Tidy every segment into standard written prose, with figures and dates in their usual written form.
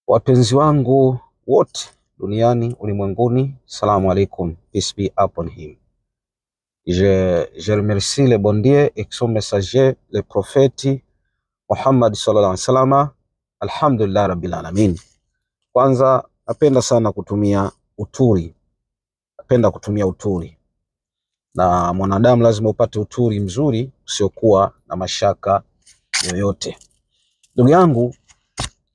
Wapenzi wangu wote duniani ulimwenguni, salamu alaikum, peace be upon him. Je remercie le bon Dieu et son messager, le prophète Muhammad sallallahu alaihi wasallam. Alhamdulillah rabbil alamin. Kwanza napenda sana kutumia uturi. Na mwanadamu lazima upate uturi mzuri usiokuwa na mashaka yoyote. Ndugu yangu,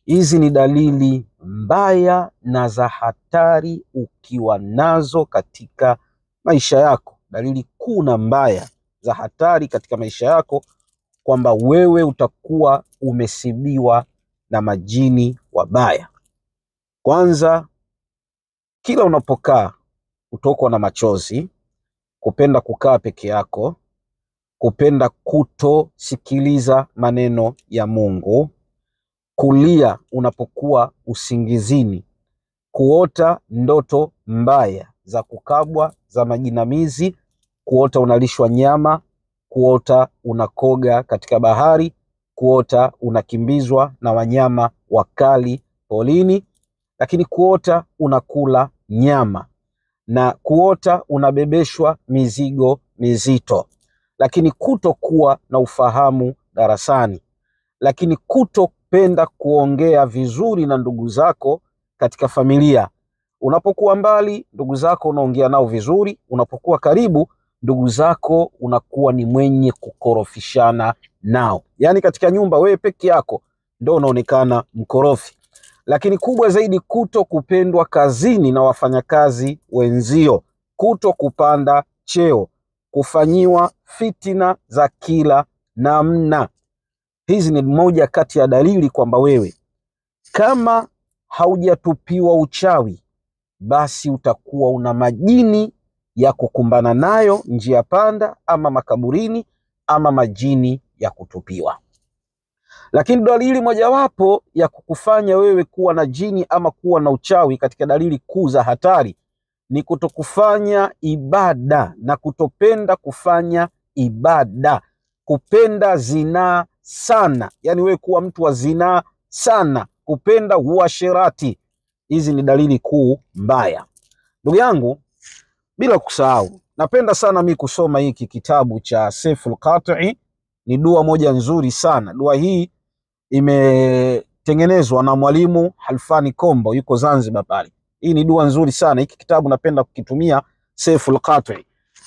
hizi ni dalili mbaya na za hatari ukiwa nazo katika maisha yako. Dalili kuu na mbaya za hatari katika maisha yako kwamba wewe utakuwa umesibiwa na majini wabaya. Kwanza, kila unapokaa utokwa na machozi, kupenda kukaa peke yako, kupenda kutosikiliza maneno ya Mungu, kulia unapokuwa usingizini, kuota ndoto mbaya za kukabwa, za majinamizi, kuota unalishwa nyama, kuota unakoga katika bahari, kuota unakimbizwa na wanyama wakali polini, lakini kuota unakula nyama, na kuota unabebeshwa mizigo mizito, lakini kutokuwa na ufahamu darasani, lakini kutopenda kuongea vizuri na ndugu zako katika familia. Unapokuwa mbali, ndugu zako unaongea nao vizuri. Unapokuwa karibu, ndugu zako unakuwa ni mwenye kukorofishana nao. Yaani katika nyumba wewe peke yako ndio unaonekana mkorofi. Lakini kubwa zaidi, kuto kupendwa kazini na wafanyakazi wenzio, kuto kupanda cheo, kufanyiwa fitina za kila namna. Hizi ni moja kati ya dalili kwamba wewe kama haujatupiwa uchawi, basi utakuwa una majini ya kukumbana nayo njia panda, ama makaburini, ama majini ya kutupiwa. Lakini dalili mojawapo ya kukufanya wewe kuwa na jini ama kuwa na uchawi, katika dalili kuu za hatari, ni kutokufanya ibada na kutopenda kufanya ibada, kupenda zinaa sana. Yani wewe kuwa mtu wa zinaa sana, kupenda uasherati. Hizi ni dalili kuu mbaya. Ndugu yangu, bila kusahau, napenda sana mimi kusoma hiki kitabu cha Saiful Qat'i. Ni dua moja nzuri sana. Dua hii imetengenezwa na mwalimu Halfani Kombo, yuko Zanzibar pale. Hii ni dua nzuri sana. Hiki kitabu napenda kukitumia, Saiful Qat'i.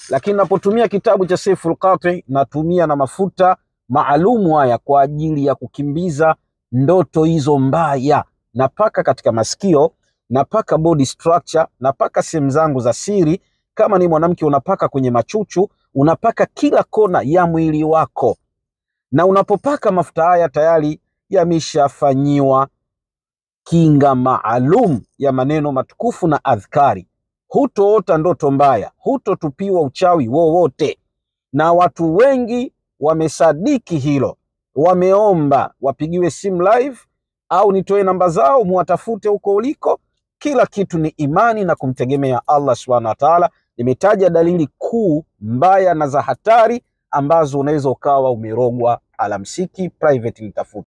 Lakini napotumia kitabu cha Saiful Qat'i, natumia na mafuta maalumu haya kwa ajili ya kukimbiza ndoto hizo mbaya. Napaka katika masikio, napaka body structure, napaka sehemu zangu za siri. Kama ni mwanamke unapaka kwenye machuchu, unapaka kila kona ya mwili wako. Na unapopaka mafuta haya tayari yameshafanyiwa kinga maalum ya maneno matukufu na adhkari. Hutoota ndoto mbaya, hutotupiwa uchawi wowote. Na watu wengi wamesadiki hilo, wameomba wapigiwe simu live au nitoe namba zao muwatafute huko uliko. Kila kitu ni imani na kumtegemea Allah subhanahu wa ta'ala. Nimetaja dalili kuu mbaya na za hatari ambazo unaweza ukawa umerogwa. Alamsiki private nitafuta.